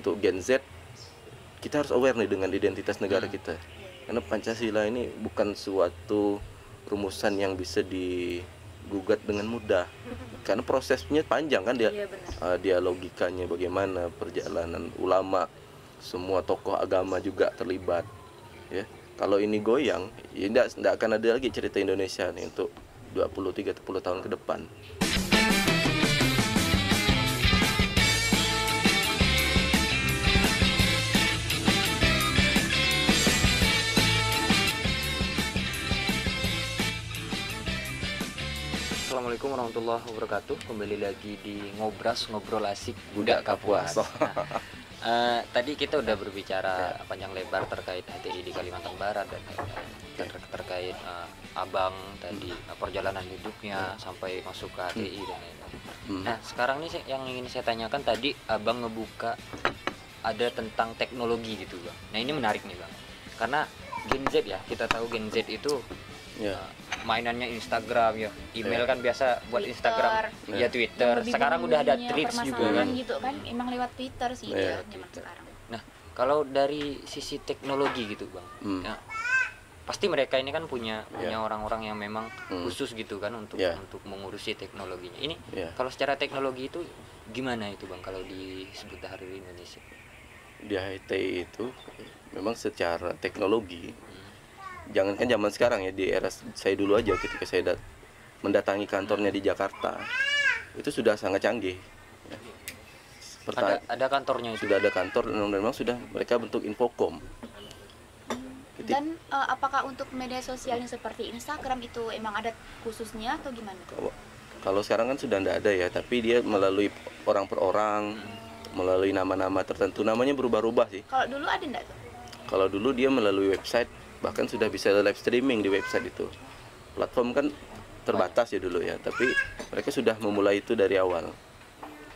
untuk Gen Z, kita harus aware nih dengan identitas negara kita. Karena Pancasila ini bukan suatu rumusan yang bisa digugat dengan mudah. Karena prosesnya panjang kan dia, dia logikanya bagaimana, perjalanan ulama, semua tokoh agama juga terlibat. Ya, kalau ini goyang, ya tidak akan ada lagi cerita Indonesia nih untuk 20-30 tahun ke depan. Assalamualaikum warahmatullahi wabarakatuh. Kembali lagi di Ngobras, ngobrol asik budak Kapuas. Tadi kita udah berbicara panjang lebar terkait HTI di Kalimantan Barat dan terkait Abang tadi perjalanan hidupnya sampai masuk ke HTI dan lain-lain. Nah, sekarang nih yang ingin saya tanyakan, tadi Abang ngebuka ada tentang teknologi gitu, Bang. Nah, ini menarik nih, Bang. Karena Gen Z ya, kita tahu Gen Z itu mainannya Instagram ya, email kan biasa buat Twitter. Instagram ya, Twitter. Sekarang udah ada Threads juga kan gitu kan, emang lewat Twitter sih zaman sekarang. Nah, kalau dari sisi teknologi gitu, Bang, ya, pasti mereka ini kan punya orang-orang yang memang khusus gitu kan untuk mengurusi teknologinya. Ini kalau secara teknologi itu gimana itu, Bang, kalau disebut hari di Indonesia? Di HTI itu memang secara teknologi, jangankan zaman sekarang ya, di era saya dulu aja ketika saya mendatangi kantornya di Jakarta, itu sudah sangat canggih. Ada kantornya itu? Sudah ada kantor dan memang sudah mereka bentuk infocom. Dan apakah untuk media sosial yang seperti Instagram itu emang ada khususnya atau gimana? Kalau sekarang kan sudah tidak ada ya, tapi dia melalui orang per orang, melalui nama-nama tertentu, namanya berubah-ubah sih. Kalau dulu ada enggak tuh? Kalau dulu dia melalui website, bahkan sudah bisa live streaming di website itu. Platform kan terbatas ya dulu ya, tapi mereka sudah memulai itu dari awal.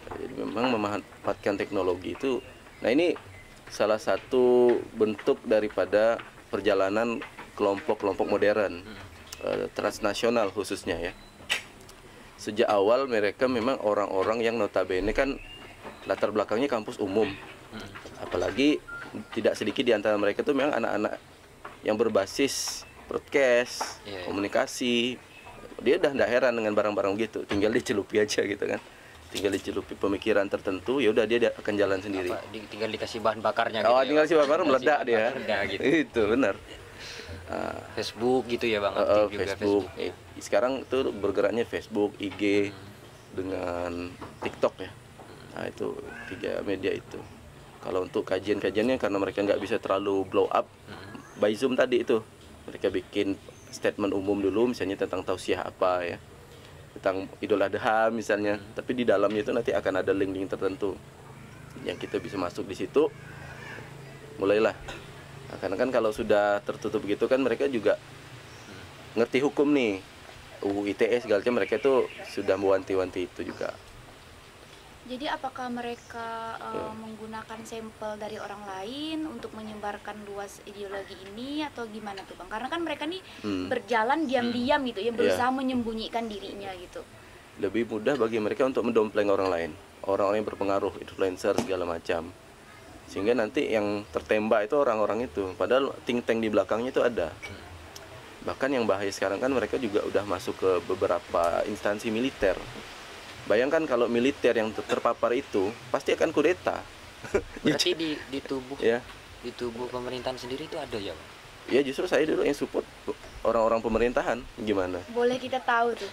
Jadi memang memanfaatkan teknologi itu. Nah, ini salah satu bentuk daripada perjalanan kelompok-kelompok modern, transnasional khususnya ya. Sejak awal mereka memang orang-orang yang notabene kan latar belakangnya kampus umum. Apalagi tidak sedikit di antara mereka itu memang anak-anak yang berbasis broadcast, komunikasi. Dia udah tidak heran dengan barang-barang gitu, tinggal dicelupi aja gitu kan, tinggal dicelupi pemikiran tertentu, ya udah dia akan jalan sendiri. Tinggal dikasih bahan bakarnya. Oh, tinggal kasih bahan bakar meledak dia. Gitu. Itu benar. Facebook gitu ya, Bang. Facebook. Sekarang itu bergeraknya Facebook, IG, dengan TikTok ya. Nah, itu 3 media itu. Kalau untuk kajian-kajiannya, karena mereka nggak bisa terlalu blow up, by Zoom tadi itu mereka bikin statement umum dulu, misalnya tentang tausiah apa ya, tentang Idul Adha misalnya, tapi di dalamnya itu nanti akan ada link-link tertentu yang kita bisa masuk di situ. Mulailah, nah, karena kan kalau sudah tertutup gitu kan mereka juga ngerti hukum nih, UU ITE segala macam, mereka itu sudah mewanti-wanti itu juga. Jadi apakah mereka menggunakan sampel dari orang lain untuk menyebarkan luas ideologi ini atau gimana tuh, Bang? Karena kan mereka nih berjalan diam-diam gitu ya, berusaha menyembunyikan dirinya gitu. Lebih mudah bagi mereka untuk mendompleng orang lain, orang-orang yang berpengaruh, influencer segala macam. Sehingga nanti yang tertembak itu orang-orang itu, padahal think tank di belakangnya itu ada. Bahkan yang bahaya sekarang kan mereka juga udah masuk ke beberapa instansi militer. Bayangkan kalau militer yang terpapar itu pasti akan kudeta. Berarti di tubuh di tubuh pemerintahan sendiri itu ada ya, Bang? Ya, justru saya dulu yang support orang-orang pemerintahan. Gimana? Boleh kita tahu tuh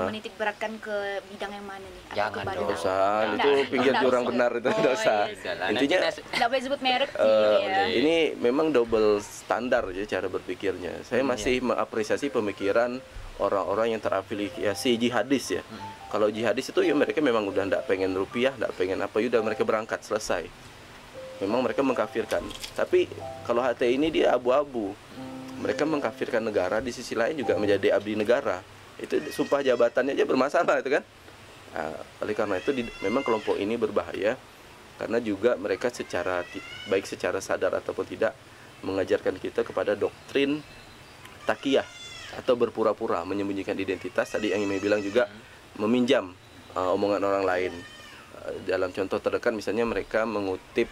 menitik beratkan ke bidang yang mana nih? Jangan dong. Nggak usah, itu pinggir jurang benar itu, nggak usah. Intinya nggak boleh sebut merek sih ya. Ini memang double standar ya cara berpikirnya. Saya masih mengapresiasi pemikiran orang-orang yang terafiliasi jihadis ya. Kalau jihadis itu ya mereka memang udah nggak pengen rupiah, nggak pengen apa, udah mereka berangkat selesai. Memang mereka mengkafirkan. Tapi kalau HTI ini dia abu-abu. Mereka mengkafirkan negara, di sisi lain juga menjadi abdi negara. Itu sumpah jabatannya aja bermasalah itu kan. Nah, oleh karena itu memang kelompok ini berbahaya karena juga mereka baik secara sadar ataupun tidak mengajarkan kita kepada doktrin takiyah atau berpura-pura menyembunyikan identitas. Tadi yang Ime bilang juga meminjam omongan orang lain. dalam contoh terdekat misalnya mereka mengutip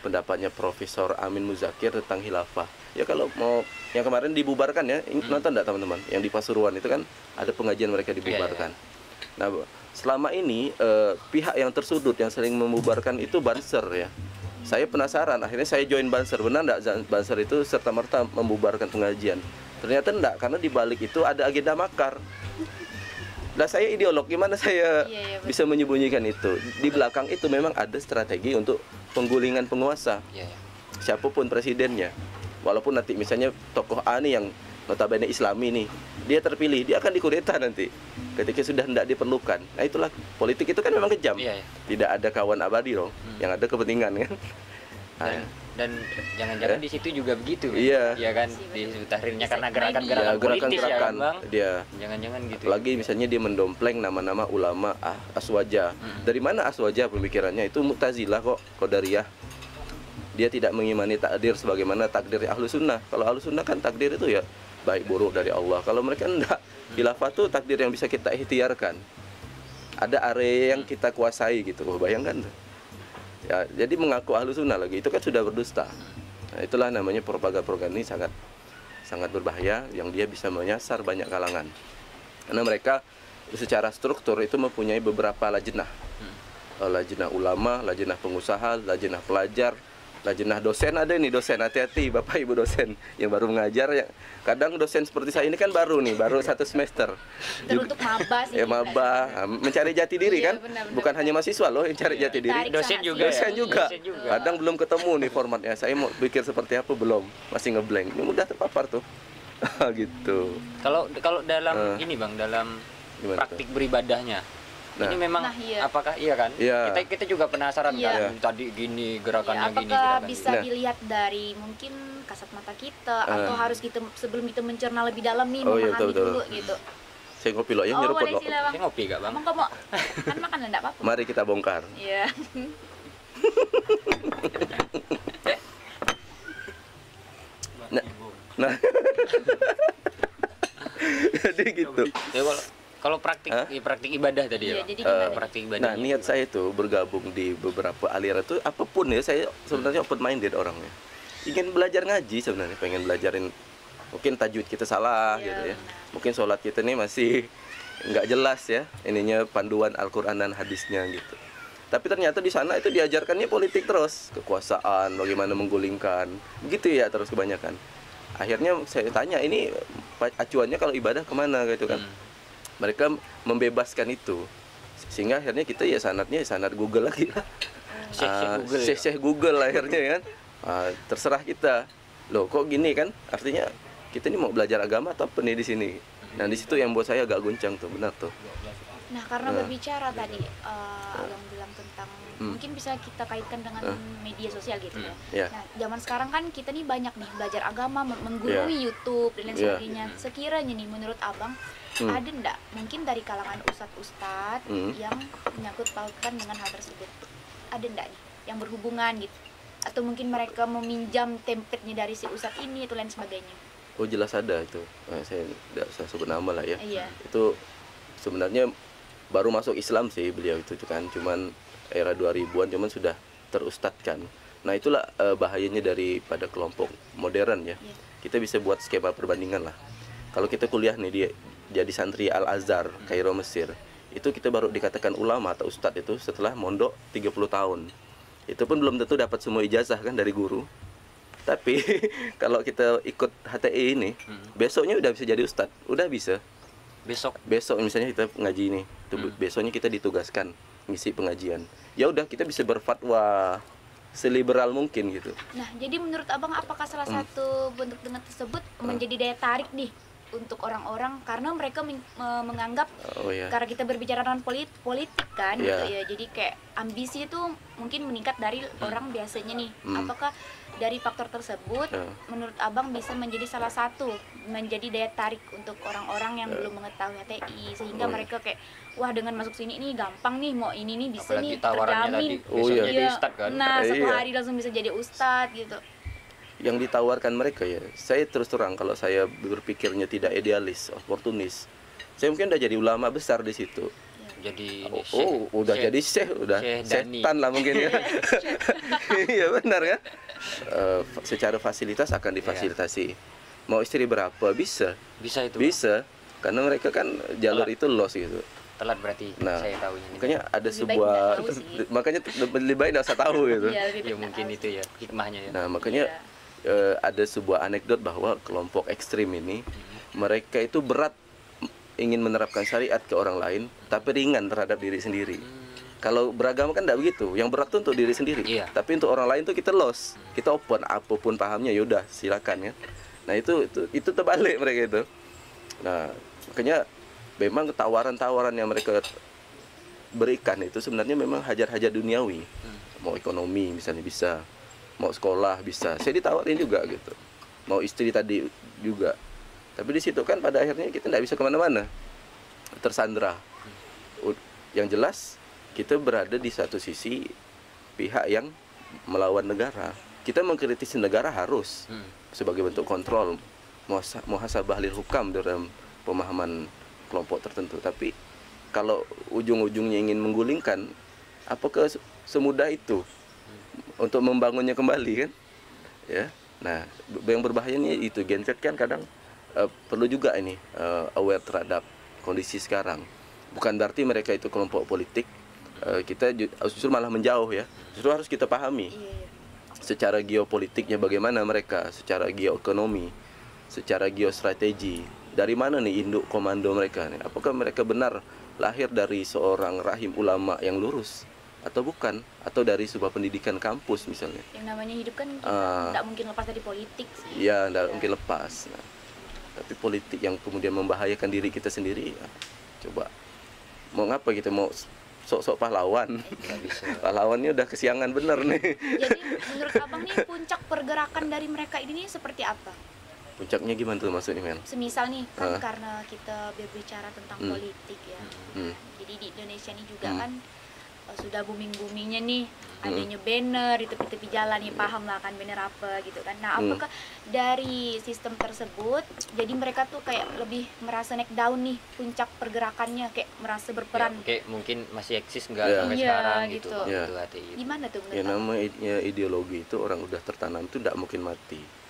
pendapatnya Profesor Amin Muzakir tentang khilafah. Ya kalau mau yang kemarin dibubarkan ya, nonton enggak teman-teman? Yang di Pasuruan itu kan ada pengajian mereka dibubarkan. Nah, selama ini pihak yang tersudut yang sering membubarkan itu Banser ya. Saya penasaran, akhirnya saya join Banser. Benar enggak Banser itu serta-merta membubarkan pengajian? Ternyata enggak, karena di balik itu ada agenda makar. Nah, saya ideolog, gimana saya bisa menyembunyikan itu? Di belakang itu memang ada strategi untuk penggulingan penguasa. Siapapun presidennya. Walaupun nanti misalnya tokoh A nih yang notabene Islami nih, dia terpilih, dia akan dikudeta nanti ketika sudah tidak diperlukan. Nah, itulah politik itu kan memang kejam. Tidak ada kawan abadi dong, yang ada kepentingan kan. Dan jangan-jangan di situ juga begitu, iya kan, di tahrirnya karena gerakan-gerakan politis ya kan, Bang. Dia jangan-jangan gitu. Apalagi misalnya dia mendompleng nama-nama ulama Aswaja. Dari mana Aswaja pemikirannya? Itu Mu'tazilah kok, Qadariyah. Dia tidak mengimani takdir sebagaimana takdir Ahlus Sunnah. Kalau Ahlus Sunnah kan takdir itu ya baik buruk dari Allah. Kalau mereka enggak, khilafah itu takdir yang bisa kita ikhtiarkan. Ada area yang kita kuasai gitu. Bayangkan tuh. Ya, jadi mengaku Ahlus Sunnah lagi itu kan sudah berdusta. Nah, itulah namanya propaganda ini sangat berbahaya yang dia bisa menyasar banyak kalangan. Karena mereka secara struktur itu mempunyai beberapa lajnah. Lajnah ulama, lajnah pengusaha, lajnah pelajar, lajnah dosen. Ada nih dosen, hati-hati Bapak Ibu dosen yang baru mengajar ya. Kadang dosen seperti saya ini kan baru 1 semester. Untuk maba sih. Ya maba, mencari jati diri kan. Benar. Bukan hanya mahasiswa loh yang cari jati diri. Dosen juga. Kadang belum ketemu nih formatnya. Saya mau pikir seperti apa belum, masih ngeblank. Ini mudah terpapar tuh. Gitu. Kalau dalam ini Bang, dalam praktik beribadahnya. Nah. Ini memang apakah iya kan? Iya. Kita juga penasaran kan. Tadi gini gerakannya gini. Apakah bisa dilihat dari mungkin kasat mata kita atau harus kita sebelum kita mencerna lebih dalam nih memahami dulu gitu. Saya ngopi loh ya, nyeruput boleh loh. Saya ngopi gak Bang? Mau kan makan enggak apa-apa. Mari kita bongkar. Iya. Nah. Jadi gitu. Ya kalau praktik ibadah tadi ya. Jadi praktik ibadah. Nah, niat saya itu bergabung di beberapa aliran itu apapun ya, saya sebenarnya open minded orangnya. Ingin belajar ngaji sebenarnya, pengen belajarin mungkin tajwid kita salah gitu ya. Mungkin sholat kita nih masih nggak jelas ya, ininya panduan Al-Qur'an dan hadisnya gitu. Tapi ternyata di sana itu diajarkannya politik terus, kekuasaan, bagaimana menggulingkan. Begitu ya terus kebanyakan. Akhirnya saya tanya, ini acuannya kalau ibadah kemana gitu kan. Mereka membebaskan itu sehingga akhirnya kita ya sanadnya sanad Google lagi lah. Syekh Google akhirnya kan. Terserah kita. Loh kok gini kan? Artinya kita ini mau belajar agama atau apa nih di sini. Nah, di situ yang buat saya agak guncang tuh, benar tuh. Nah, karena berbicara tadi yang bilang tentang mungkin bisa kita kaitkan dengan media sosial gitu ya. Nah, zaman sekarang kan kita nih banyak nih belajar agama, menggurui YouTube dan lain sebagainya. Sekiranya nih menurut Abang ada enggak mungkin dari kalangan ustadz-ustadz yang menyangkut pautkan dengan hal tersebut? Ada enggak nih yang berhubungan gitu? Atau mungkin mereka meminjam template-nya dari si ustadz ini atau lain sebagainya? Oh, jelas ada itu. Saya tidak usah sebut nama lah ya. Iya. Itu sebenarnya baru masuk Islam sih beliau itu kan, cuman era 2000-an cuman sudah terustadkan. Nah, itulah bahayanya daripada kelompok modern ya. Kita bisa buat skema perbandingan lah. Kalau kita kuliah nih dia jadi santri Al-Azhar, Kairo Mesir, itu kita baru dikatakan ulama atau ustadz itu setelah mondok 30 tahun. Itu pun belum tentu dapat semua ijazah kan dari guru. Tapi kalau kita ikut HTI ini, besoknya udah bisa jadi ustadz, udah bisa. Besok misalnya kita ngaji nih, besoknya kita ditugaskan ngisi pengajian. Ya udah kita bisa berfatwa seliberal mungkin gitu. Nah, jadi menurut Abang apakah salah satu bentuk dengan tersebut menjadi daya tarik nih untuk orang-orang karena mereka menganggap karena kita berbicara tentang politik kan gitu ya, jadi kayak ambisi itu mungkin meningkat dari orang biasanya nih. Apakah dari faktor tersebut menurut Abang bisa menjadi salah satu menjadi daya tarik untuk orang-orang yang belum mengetahui HTI sehingga mereka kayak wah dengan masuk sini ini gampang nih, mau ini nih bisa nih terjamin jadi ustadz kan. Nah, satu hari langsung bisa jadi ustadz gitu. Yang ditawarkan mereka ya, saya terus terang kalau saya berpikirnya tidak idealis, oportunis, saya mungkin udah jadi ulama besar di situ. jadi ini udah jadi syekh, udah setan lah mungkin ya. Iya benar kan. Secara fasilitas akan difasilitasi. Mau istri berapa bisa itu bisa karena mereka kan jalur itu los gitu. Telat berarti saya tahunya. Makanya ada sebuah makanya lebih baik nggak usah tahu gitu. Ya mungkin itu ya hikmahnya ya. Nah makanya ada sebuah anekdot bahwa kelompok ekstrim ini mereka itu berat ingin menerapkan syariat ke orang lain tapi ringan terhadap diri sendiri. Kalau beragama kan tidak begitu. Yang berat tuh untuk diri sendiri. Tapi untuk orang lain tuh kita los. Kita open apapun pahamnya yaudah silakan ya. Nah itu terbalik mereka itu. Nah makanya memang tawaran-tawaran yang mereka berikan itu sebenarnya memang hajat-hajat duniawi. Mau ekonomi misalnya bisa, mau sekolah bisa. Saya ditawarin juga gitu. Mau istri tadi juga. Tapi di situ kan pada akhirnya kita tidak bisa kemana-mana, tersandra. Yang jelas kita berada di satu sisi pihak yang melawan negara. Kita mengkritisi negara harus sebagai bentuk kontrol, muhasabah lil hukam dalam pemahaman kelompok tertentu. Tapi kalau ujung-ujungnya ingin menggulingkan, apakah semudah itu untuk membangunnya kembali kan? Ya, nah yang berbahayanya itu genset kan kadang perlu juga ini aware terhadap kondisi sekarang. Bukan berarti mereka itu kelompok politik, kita justru malah menjauh ya. Justru harus kita pahami secara geopolitiknya bagaimana mereka, secara geoekonomi, secara geostrategi. Dari mana nih induk komando mereka nih? Apakah mereka benar lahir dari seorang rahim ulama yang lurus atau bukan? Atau dari sebuah pendidikan kampus misalnya? Yang namanya hidup kan tidak mungkin lepas dari politik sih. Iya, tidak mungkin lepas. Nah, tapi politik yang kemudian membahayakan diri kita sendiri, ya, coba mau ngapa kita mau sok-sok pahlawan? Pahlawannya udah kesiangan bener nih. Jadi menurut abang nih puncak pergerakan dari mereka ini seperti apa? Puncaknya gimana tuh maksudnya men? Semisal nih kan karena kita berbicara tentang politik ya. Jadi di Indonesia ini juga kan sudah booming-boomingnya nih adanya banner di tepi-tepi jalan nih, paham lah kan banner apa gitu kan. Nah apakah dari sistem tersebut jadi mereka tuh kayak lebih merasa naik down nih puncak pergerakannya, kayak merasa berperan ya, kayak mungkin masih eksis nggak sampai sekarang gitu. Gimana tuh menurut namanya ideologi itu orang udah tertanam itu tidak mungkin mati.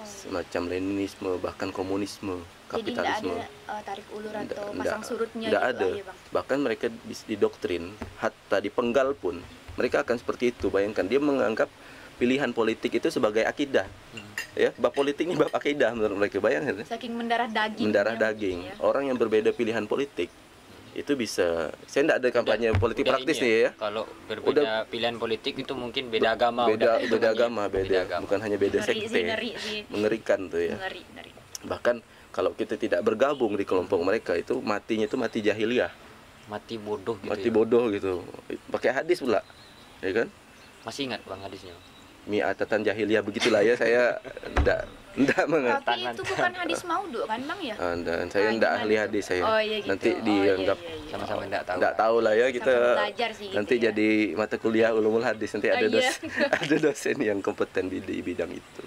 Semacam Leninisme, bahkan komunisme, kapitalisme. Jadi tidak ada tarik ulur atau pasang surutnya gitu ada. Ya, Bang? Bahkan mereka didoktrin, hatta dipenggal pun mereka akan seperti itu. Bayangkan dia menganggap pilihan politik itu sebagai akidah. Ya, bab politik ini bab akidah menurut mereka, bayangkan. Saking mendarah daging. Mendarah daging. Ya. Orang yang berbeda pilihan politik itu bisa, saya tidak ada kampanye politik praktis nih ya. Kalau berbeda pilihan politik itu mungkin beda agama. Beda agama. Bukan hanya beda sekte. Mengerikan tuh ya. Ngeri. Bahkan kalau kita tidak bergabung di kelompok mereka itu matinya itu mati jahiliyah. Mati bodoh gitu. Mati bodoh gitu. Pakai hadis pula. Ya kan? Masih ingat Bang hadisnya? Mi'atatan jahiliyah begitulah ya, saya enggak mengerti. Tapi itu bukan hadis maudhu kan Bang ya? Dan saya enggak ahli hadis saya. Gitu. Nanti dianggap sama-sama enggak tahu lah ya kita. Sih, nanti gitu jadi mata kuliah ulumul hadis, nanti ada ada dosen yang kompeten di bidang itu.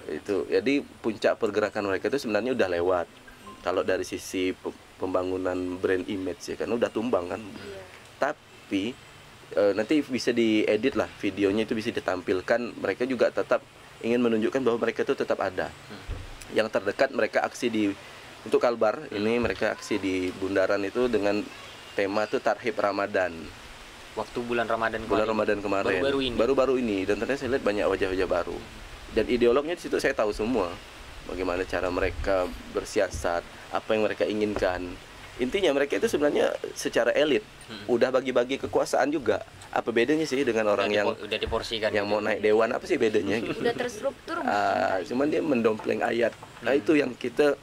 Itu. Jadi puncak pergerakan mereka itu sebenarnya udah lewat. Kalau dari sisi pembangunan brand image ya kan udah tumbang kan. Tapi nanti bisa diedit lah videonya, itu bisa ditampilkan. Mereka juga tetap ingin menunjukkan bahwa mereka itu tetap ada. Yang terdekat mereka aksi untuk Kalbar ini, mereka aksi di bundaran itu dengan tema tuh Tarhib Ramadan. Waktu bulan Ramadan kemarin. Baru-baru ini. Dan ternyata saya lihat banyak wajah-wajah baru. Dan ideolognya di situ saya tahu semua. Bagaimana cara mereka bersiasat, apa yang mereka inginkan. Intinya mereka itu sebenarnya secara elit udah bagi-bagi kekuasaan juga. Apa bedanya sih dengan orang yang udah diporsikan yang mau naik dewan, apa sih bedanya gitu. Udah terstruktur cuman dia mendompleng ayat. Nah itu yang kita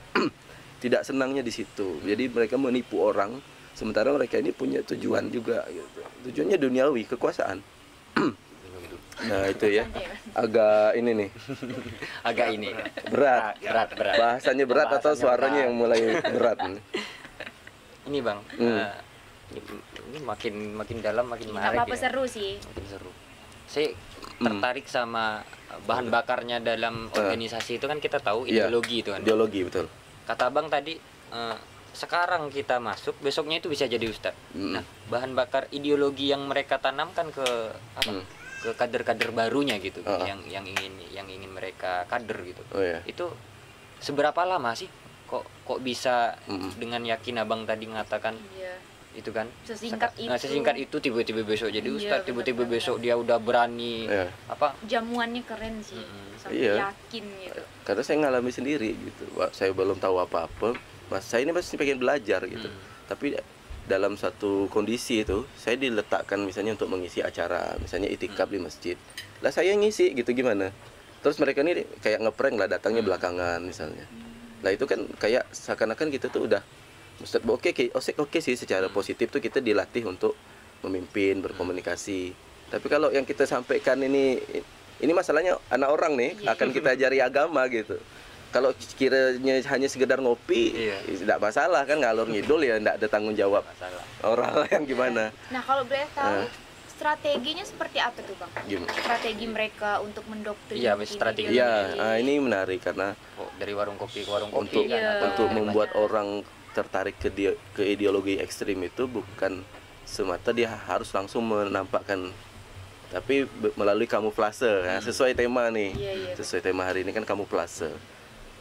tidak senangnya di situ. Jadi mereka menipu orang sementara mereka ini punya tujuan juga gitu. Tujuannya duniawi, kekuasaan. Nah itu ya agak ini nih agak ini berat. Bahasanya berat atau suaranya yang mulai berat nih. Ini Bang, ini makin dalam makin menarik. Apa seru sih? Makin seru. Saya tertarik sama bahan bakarnya dalam organisasi itu kan kita tahu ideologi itu kan. Ideologi betul. Kata Bang tadi sekarang kita masuk, besoknya itu bisa jadi ustadz. Nah, bahan bakar ideologi yang mereka tanamkan ke apa? Ke kader-kader barunya gitu, yang ingin mereka kader gitu. Itu seberapa lama sih? Kok bisa dengan yakin abang tadi mengatakan itu kan sesingkat itu tiba-tiba besok jadi ustadz, tiba-tiba besok dia udah berani apa? Jamuannya keren sih, sampai yakin gitu. Karena saya ngalami sendiri gitu, saya belum tahu apa-apa. Mas, saya ini masih pengen belajar gitu. Tapi dalam satu kondisi itu, saya diletakkan misalnya untuk mengisi acara, misalnya itikaf di masjid. Lah saya ngisi gitu gimana? Terus mereka ini kayak ngeprank lah, datangnya belakangan misalnya. Lah itu kan kayak seakan-akan kita tuh udah Ustadz, oke sih secara positif tuh kita dilatih untuk memimpin, berkomunikasi. Tapi kalau yang kita sampaikan ini masalahnya anak orang nih, akan kita ajari agama gitu. Kalau kiranya hanya sekedar ngopi, tidak masalah kan, ngalor ngidul ya, tidak ada tanggung jawab orang yang gimana. Nah kalau boleh tahu strateginya seperti apa tuh bang? Gimana? Strategi mereka untuk mendoktrin? Iya, strategi. Iya, ini menarik karena dari warung kopi ke warung kopi untuk membuat orang tertarik ke ideologi ekstrim itu bukan semata dia harus langsung menampakkan, tapi melalui kamuflase, sesuai tema nih, sesuai tema hari ini kan kamuflase.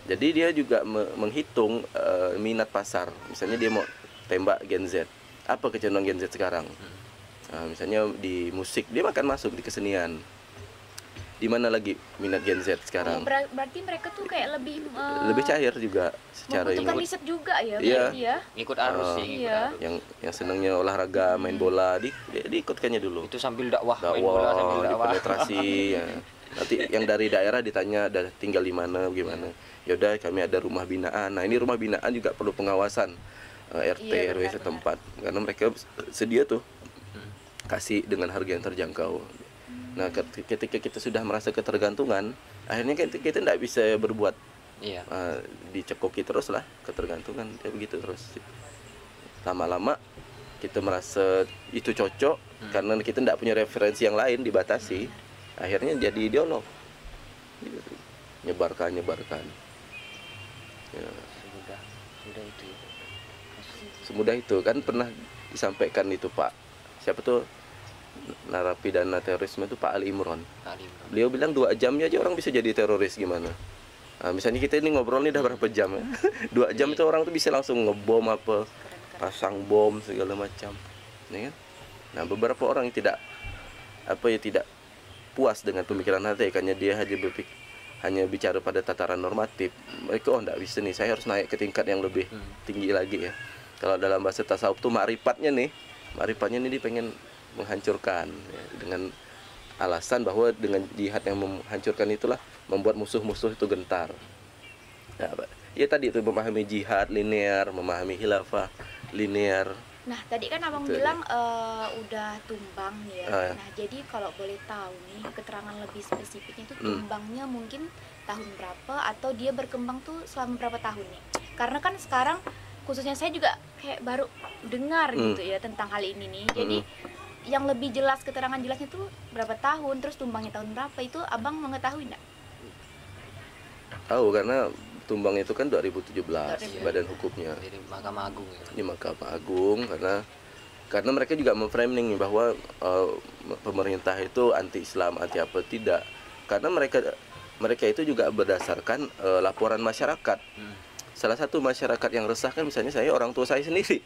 Jadi dia juga menghitung minat pasar. Misalnya dia mau tembak Gen Z. Apa kecenderungan Gen Z sekarang? Misalnya di musik, dia akan masuk di kesenian. Di mana lagi minat Gen Z sekarang? Berarti mereka tuh kayak lebih cair juga secara membutuhkan riset juga ya. Ikut arus sih. Yang senangnya olahraga, main bola, diikutkannya dulu. Itu sambil dakwah main bola, sambil dakwah. Penetrasi ya. Nanti yang dari daerah ditanya ada tinggal di mana, gimana. Yaudah kami ada rumah binaan. Nah ini rumah binaan juga perlu pengawasan RT RW setempat, karena mereka sedia tuh kasih dengan harga yang terjangkau. Nah ketika kita sudah merasa ketergantungan, akhirnya kita tidak bisa berbuat. Dicekoki terus lah ketergantungan, kayak begitu terus. Lama-lama kita merasa itu cocok, karena kita tidak punya referensi yang lain, dibatasi. Akhirnya jadi ideolog, nyebarkan. Ya. Semudah itu kan pernah disampaikan itu Pak, siapa tuh narapidana terorisme itu Pak Ali Imron. Beliau bilang 2 jamnya aja orang bisa jadi teroris gimana? Nah, misalnya kita ini ngobrol nih udah berapa jam ya? 2 jam itu orang tuh bisa langsung ngebom apa, pasang bom segala macam, ya kan? Nah beberapa orang yang tidak puas dengan pemikiran hati, karena dia hanya bicara pada tataran normatif. Mereka enggak bisa nih, saya harus naik ke tingkat yang lebih tinggi lagi ya. Kalau dalam bahasa tasawuf tuh ma'rifatnya nih dia pengen menghancurkan ya, dengan alasan bahwa dengan jihad yang menghancurkan itulah membuat musuh-musuh itu gentar. Nah, ya tadi itu memahami jihad linear, memahami khilafah linear. Nah tadi kan abang bilang udah tumbang ya. Nah jadi kalau boleh tahu nih keterangan lebih spesifiknya itu tumbangnya mungkin tahun berapa, atau dia berkembang tuh selama berapa tahun nih? Karena kan sekarang khususnya saya juga kayak baru dengar gitu ya tentang hal ini nih. Jadi yang lebih jelas, keterangan jelasnya tuh berapa tahun, terus tumbangnya tahun berapa, itu abang mengetahui enggak? Tahu, karena tumbang itu kan 2017 badan hukumnya di Mahkamah Agung ya. Di Mahkamah Agung, karena mereka juga memframing bahwa pemerintah itu anti Islam, anti apa, tidak. Karena mereka itu juga berdasarkan laporan masyarakat. Salah satu masyarakat yang resah kan misalnya saya, orang tua saya sendiri.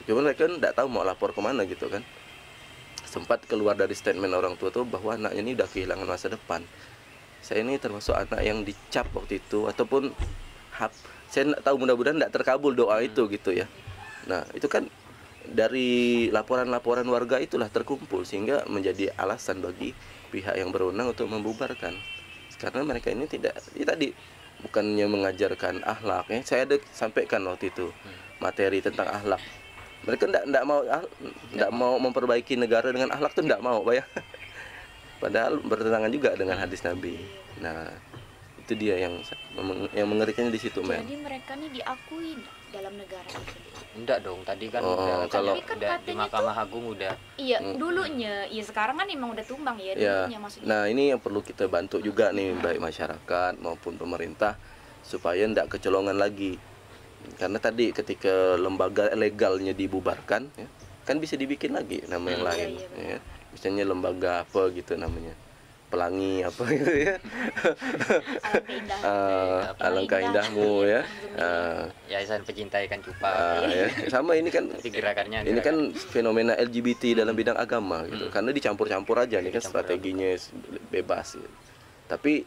Cuma mereka tidak tahu mau lapor kemana gitu kan. Sempat keluar dari statement orang tua tuh bahwa anaknya ini udah kehilangan masa depan. Saya ini termasuk anak yang dicap waktu itu, ataupun saya tidak tahu, mudah-mudahan tidak terkabul doa itu gitu ya. Nah itu kan dari laporan-laporan warga itulah terkumpul, sehingga menjadi alasan bagi pihak yang berwenang untuk membubarkan. Karena mereka ini tidak, ya tadi bukannya mengajarkan akhlak ya. Saya ada sampaikan waktu itu materi tentang akhlak. Mereka tidak mau memperbaiki negara dengan akhlak tuh, tidak mau, Pak ya. Padahal bertentangan juga dengan hadis Nabi. Nah, itu dia yang mengerikannya di situ, Men. Jadi mereka nih diakui dalam negara itu. Enggak dong, tadi kan kalau udah di Mahkamah Agung udah. Iya, dulunya. Iya, sekarang kan emang udah tumbang ya, dulunya maksudnya. Nah, ini yang perlu kita bantu juga nih, baik masyarakat maupun pemerintah, supaya tidak kecolongan lagi. Karena tadi ketika lembaga legalnya dibubarkan, ya, kan bisa dibikin lagi nama yang lain. Ya. Misalnya lembaga apa gitu namanya, Pelangi apa gitu ya. Alangkah indahmu ya. Yayasan Pecinta Ikan Cupang. Ya. Sama ini kan gerakannya. Ini kan fenomena LGBT dalam bidang agama gitu. Karena dicampur-campur aja nih kan strateginya bebas gitu. Tapi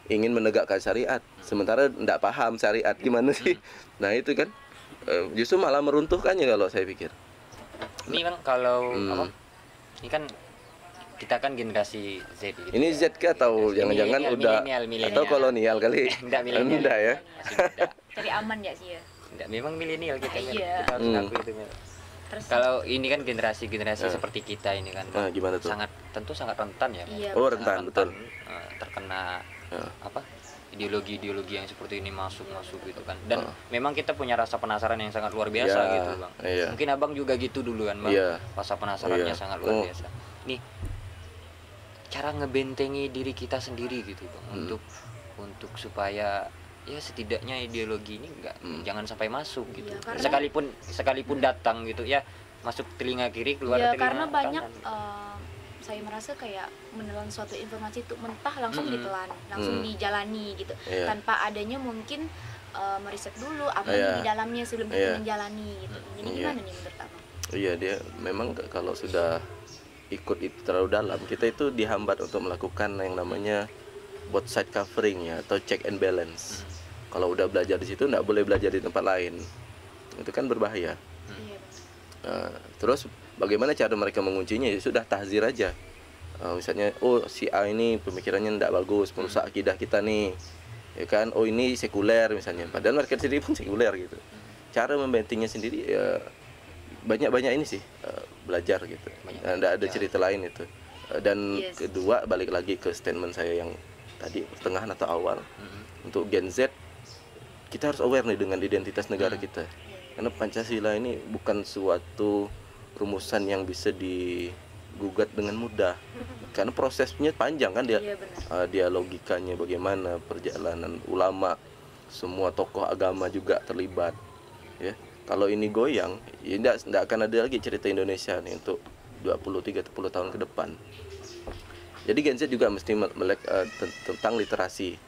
ingin menegakkan syariat, sementara tidak paham syariat gimana sih. Nah itu kan justru malah meruntuhkannya kalau saya pikir. Ini kan kalau apa? Ini kan kita kan generasi Z gitu. Ini Z kah atau jangan-jangan udah milenial. Atau kolonial kali? Enggak milenial. Enggak ya. Cari aman ya sih ya. Enggak, memang milenial kita. Iya. Kita harus akui itu. Terus kalau ini kan generasi seperti kita ini kan gimana tuh? Tentu sangat rentan ya. Iya, rentan betul. Terkena apa? Ideologi yang seperti ini masuk gitu kan. Dan memang kita punya rasa penasaran yang sangat luar biasa gitu, Bang. Mungkin Abang juga gitu dulu kan, Bang. Rasa penasarannya sangat luar biasa. Nih cara ngebentengi diri kita sendiri gitu, Bang, untuk supaya ya setidaknya ideologi ini jangan sampai masuk gitu. Sekalipun datang gitu ya, masuk telinga kiri keluar telinga kanan. Karena banyak saya merasa kayak menelan suatu informasi itu mentah langsung ditelan, langsung dijalani gitu, tanpa adanya mungkin meriset dulu apa yang di dalamnya sebelum kita menjalani gitu. Jadi gimana nih menurut Abang? Iya, dia memang kalau sudah ikut itu terlalu dalam, kita itu dihambat untuk melakukan yang namanya both side covering ya, atau check and balance. Kalau udah belajar di situ nggak boleh belajar di tempat lain, itu kan berbahaya. Terus bagaimana cara mereka menguncinya? Ya sudah tahzir aja. Misalnya, si A ini pemikirannya tidak bagus, merusak akidah kita nih, ya kan? Ini sekuler misalnya. Padahal mereka sendiri pun sekuler gitu. Cara membentingnya sendiri ya banyak ini sih, belajar gitu. Tidak ada cerita lain itu. Dan kedua, balik lagi ke statement saya yang tadi pertengahan atau awal, untuk Gen Z kita harus aware nih dengan identitas negara kita. Karena Pancasila ini bukan suatu rumusan yang bisa digugat dengan mudah. Karena prosesnya panjang kan, dia logikanya bagaimana, perjalanan ulama, semua tokoh agama juga terlibat. Ya, kalau ini goyang, ya tidak akan ada lagi cerita Indonesia nih untuk 20-30 tahun ke depan. Jadi Gen Z juga mesti melek tentang literasi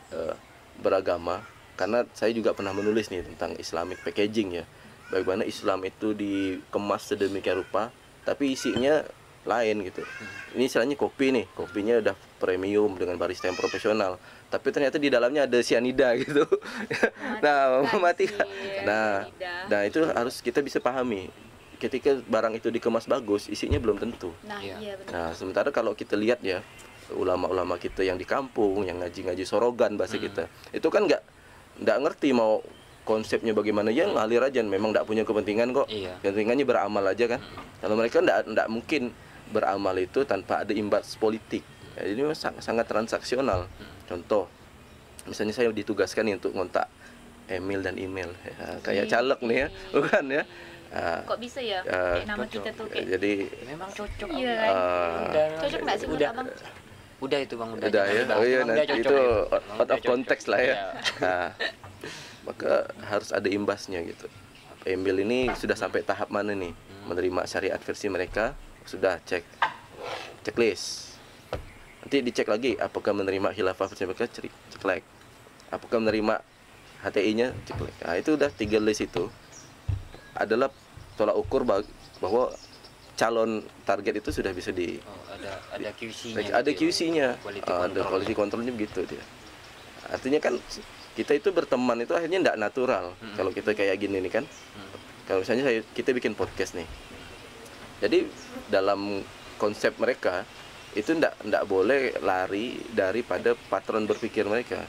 beragama. Karena saya juga pernah menulis nih tentang Islamic packaging ya. Bagaimana Islam itu dikemas sedemikian rupa, tapi isinya lain gitu. Ini istilahnya kopi nih, kopinya udah premium dengan barista yang profesional, tapi ternyata di dalamnya ada cyanida gitu. Mematikan. Nah itu harus kita bisa pahami. Ketika barang itu dikemas bagus, isinya belum tentu. Nah sementara kalau kita lihat ya, ulama-ulama kita yang di kampung, yang ngaji-ngaji sorogan bahasa kita, itu kan nggak ngerti mau konsepnya bagaimana, ya ngalir aja, memang nggak punya kepentingan kok. Kepentingannya beramal aja kan. Kalau mereka nggak mungkin beramal itu tanpa ada imbas politik. Ya, jadi sangat transaksional. Contoh, misalnya saya ditugaskan nih untuk ngontak Emil dan email, ya, kayak caleg nih ya, bukan ya? Kok bisa ya? Kayak nama kita tuh kayak. Jadi memang cocok. Iya kan? Cocok nggak sih menurut Abang? Udah itu Bang, udah ya. Oh iya, nanti itu out of context lah ya. Nah, maka harus ada imbasnya gitu. Emil ini sudah sampai tahap mana nih? Menerima syariat versi mereka, sudah checklist. Nanti dicek lagi apakah menerima khilafah versi mereka, cek lagi. Apakah menerima HTI-nya, cek lagi. Nah, itu udah 3 list itu adalah tolak ukur bahwa calon target itu sudah bisa ada QC-nya. Ada QC-nya, ada quality control-nya begitu dia. Artinya kan kita itu berteman itu akhirnya tidak natural. Kalau kita kayak gini nih kan. Kalau misalnya kita bikin podcast nih. Jadi dalam konsep mereka itu tidak boleh lari daripada patron berpikir mereka.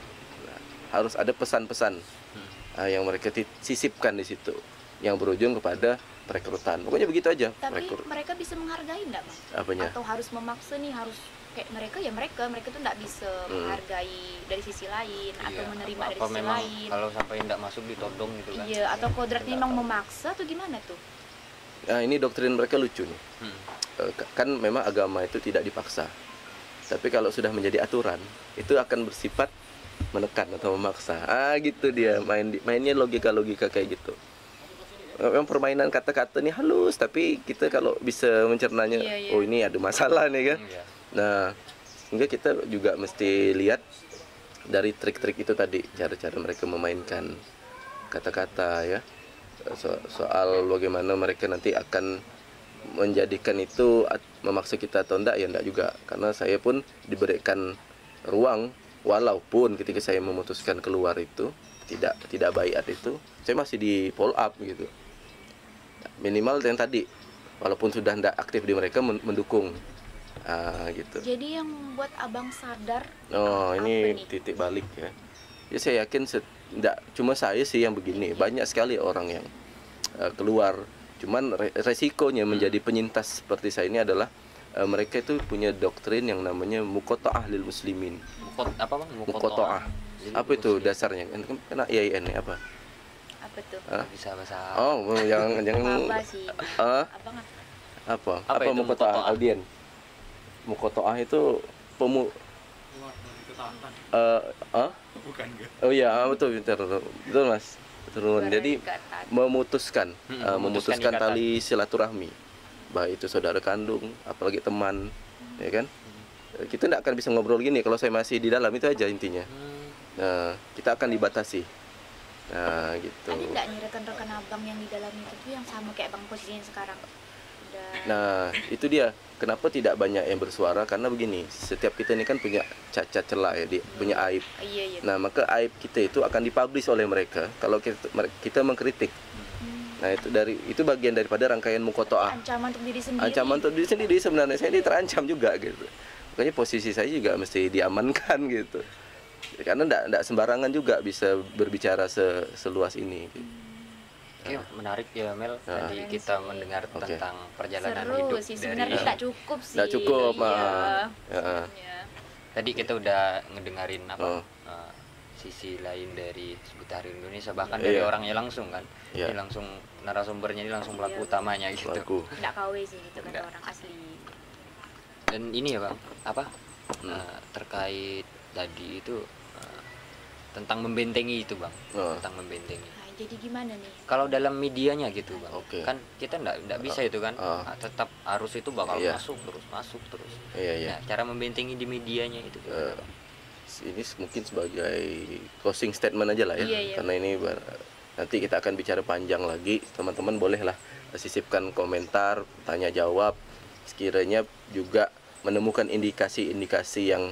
Nah, harus ada pesan-pesan yang mereka sisipkan di situ, yang berujung kepada perekrutan. Pokoknya begitu aja. Tapi mereka bisa menghargai enggak, Bang? Apanya? Atau harus memaksa nih, harus kayak mereka tuh enggak bisa menghargai dari sisi lain, atau menerima dari sisi lain. Kalau sampai enggak masuk ditodong gitu kan. Iya, atau kodratnya memang memaksa atau gimana tuh? Nah, ini doktrin mereka lucu nih. Kan memang agama itu tidak dipaksa. Tapi kalau sudah menjadi aturan, itu akan bersifat menekan atau memaksa. Gitu dia mainnya logika kayak gitu. Memang permainan kata-kata ini halus, tapi kita kalau bisa mencernanya, oh ini ada masalah nih kan. Nah, sehingga kita juga mesti lihat dari trik-trik itu tadi, cara-cara mereka memainkan kata-kata ya. Soal bagaimana mereka nanti akan menjadikan itu memaksa kita atau enggak, ya enggak juga. Karena saya pun diberikan ruang, walaupun ketika saya memutuskan keluar itu tidak baiat itu, saya masih di follow up gitu. Minimal yang tadi, walaupun sudah tidak aktif di mereka, mendukung gitu. Jadi yang membuat abang sadar, ini titik balik ya. Ya saya yakin tidak cuma saya sih yang begini, banyak sekali orang yang keluar. Cuman resikonya menjadi penyintas seperti saya ini adalah mereka itu punya doktrin yang namanya muqatta'ah lil muslimin. Apa bang? Muqatta'ah. Apa itu dasarnya? Kena IAIN apa? Apa tuh? Bisa bahasa. Jangan apa sih? Abang apa muqatta'ah audien? Muqatta'ah itu Bukan ke? Oh iya, betul Mas. Turun. Jadi memutuskan tali silaturahmi, baik itu saudara kandung, apalagi teman, ya kan? Kita tidak akan bisa ngobrol gini kalau saya masih di dalam, itu aja intinya. Nah, kita akan dibatasi. Nah, gitu. Ada nggak nih rekan-rekan abang yang di dalam itu tuh yang sama kayak bang posisinya sekarang? Nah, itu dia. Kenapa tidak banyak yang bersuara? Karena begini, setiap kita ini kan punya cacat celah ya, punya aib. Iya. Nah, maka aib kita itu akan dipublish oleh mereka kalau kita mengkritik. Nah, itu bagian daripada rangkaian muqatta'ah. Ancaman untuk diri sendiri. Ancaman untuk diri sendiri sebenarnya. Saya ini terancam juga gitu. Makanya posisi saya juga mesti diamankan gitu. Karena tidak sembarangan juga bisa berbicara seluas ini. Gitu. Oke, menarik ya Mel. Tadi kita mendengar tentang perjalanan seru hidup sih, dari sebenarnya nggak cukup sih. Nggak cukup, Iya. Tadi kita udah ngedengerin sisi lain dari Hizbut Tahrir Indonesia, bahkan dari orangnya langsung kan. Ini langsung narasumbernya ini langsung pelaku utamanya gitu. Nggak KW sih gitu kan, orang asli. Dan ini ya Bang, terkait tadi itu tentang membentengi itu Bang, tentang membentengi. Jadi gimana nih? Kalau dalam medianya gitu Bang, kan kita nggak bisa itu kan, tetap arus itu bakal masuk terus. Nah, cara membentengi di medianya itu gimana Bang? Ini mungkin sebagai closing statement aja lah ya, karena ini nanti kita akan bicara panjang lagi. Teman-teman bolehlah sisipkan komentar, tanya jawab, sekiranya juga menemukan indikasi-indikasi yang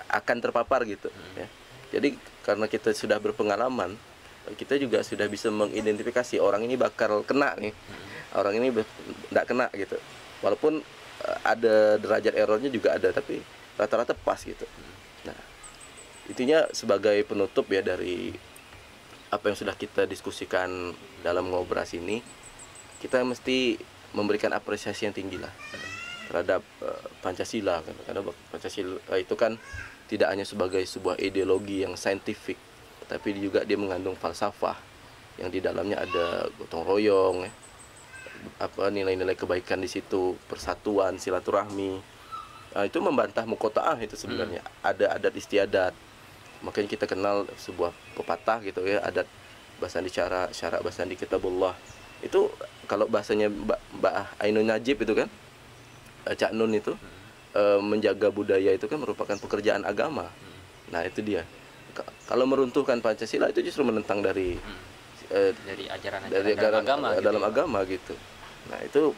akan terpapar gitu ya. Jadi karena kita sudah berpengalaman, kita juga sudah bisa mengidentifikasi orang ini bakal kena nih, orang ini tidak kena gitu. Walaupun ada derajat errornya juga ada, tapi rata-rata pas gitu. Nah, intinya sebagai penutup ya dari apa yang sudah kita diskusikan dalam ngobras ini, kita mesti memberikan apresiasi yang tinggi lah terhadap Pancasila, karena Pancasila itu kan tidak hanya sebagai sebuah ideologi yang saintifik, tapi juga dia mengandung falsafah yang di dalamnya ada gotong royong, nilai-nilai kebaikan di situ, persatuan, silaturahmi. Itu membantah muqatta'ah itu sebenarnya. Ada adat istiadat. Makanya kita kenal sebuah pepatah gitu ya, adat bahasandi syarak bahasandi kitabullah. Itu kalau bahasanya Mbak Ainun Najib itu kan, Cak Nun itu, menjaga budaya itu kan merupakan pekerjaan agama. Nah, itu dia. Kalau meruntuhkan Pancasila itu justru menentang dari ajaran-ajaran dalam agama gitu. Nah, itu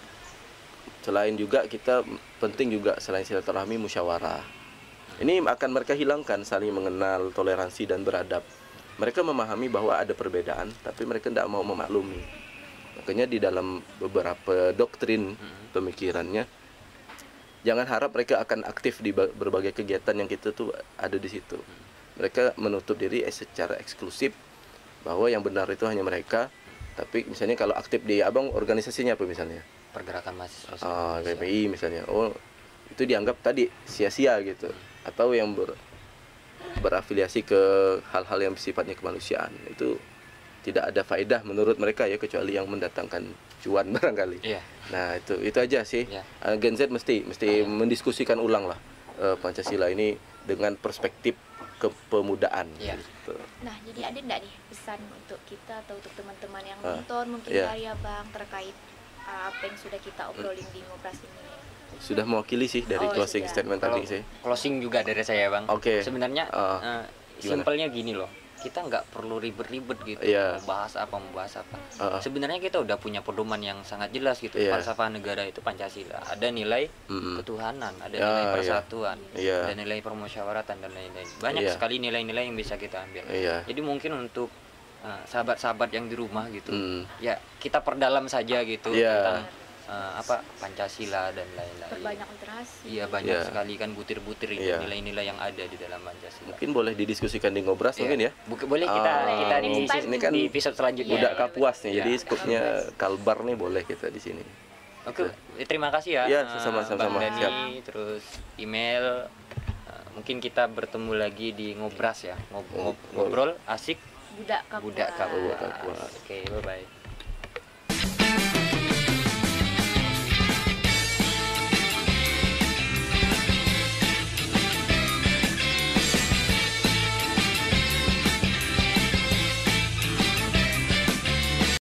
selain juga kita penting juga selain silaturahmi, musyawarah. Ini akan mereka hilangkan saling mengenal, toleransi dan beradab. Mereka memahami bahwa ada perbedaan, tapi mereka tidak mau memaklumi. Makanya di dalam beberapa doktrin pemikirannya, jangan harap mereka akan aktif di berbagai kegiatan yang kita tuh ada di situ. Mereka menutup diri secara eksklusif bahwa yang benar itu hanya mereka. Tapi misalnya kalau aktif di abang, organisasinya apa misalnya? Pergerakan mahasiswa. PPI misalnya. Itu dianggap tadi sia-sia gitu. Atau yang berafiliasi ke hal-hal yang sifatnya kemanusiaan. Itu tidak ada faedah menurut mereka ya, kecuali yang mendatangkan cuan barangkali. Nah, itu aja sih. Gen Z mesti mendiskusikan ulang lah Pancasila ini dengan perspektif kepemudaan. Iya. Gitu. Nah, jadi ada enggak nih pesan untuk kita atau untuk teman-teman yang Ah, nonton mungkin iya. dari Abang terkait apa yang sudah kita obrolin di ngobras ini? Sudah mewakili sih dari Oh, closing sudah. statement Kalau tadi sih. closing juga dari saya Bang. Oke. Sebenarnya Gimana? simpelnya gini loh. Kita nggak perlu ribet-ribet gitu. Iya. Mau bahas apa. Uh-uh. Sebenarnya kita udah punya pedoman yang sangat jelas gitu. Iya. Falsafah negara itu Pancasila. Ada nilai Mm-mm. ketuhanan, ada Ya, nilai iya. persatuan, Iya. ada nilai permusyawaratan dan lain-lain. Banyak Iya. sekali nilai-nilai yang bisa kita ambil. Iya. Jadi mungkin untuk sahabat-sahabat yang di rumah gitu, Mm. ya kita perdalam saja gitu Iya. tentang Pancasila dan lain-lain. Perbanyak literasi. Iya banyak Iya. sekali kan butir-butir itu Iya. nilai-nilai yang ada di dalam Pancasila. Mungkin boleh didiskusikan di ngobras Iya. mungkin ya. Boleh kita Ah, di, ini kan di episode selanjutnya. Budak Kapuas nih. Iya. Jadi skupnya Kalbar nih boleh kita di sini. Oke, terima kasih ya. Iya, Bang sama-sama. Dani, terus email. Mungkin kita bertemu lagi di ngobras ya. Ngobrol asik Budak Kapuas. budak Kapuas. Kapuas. Oke, bye bye.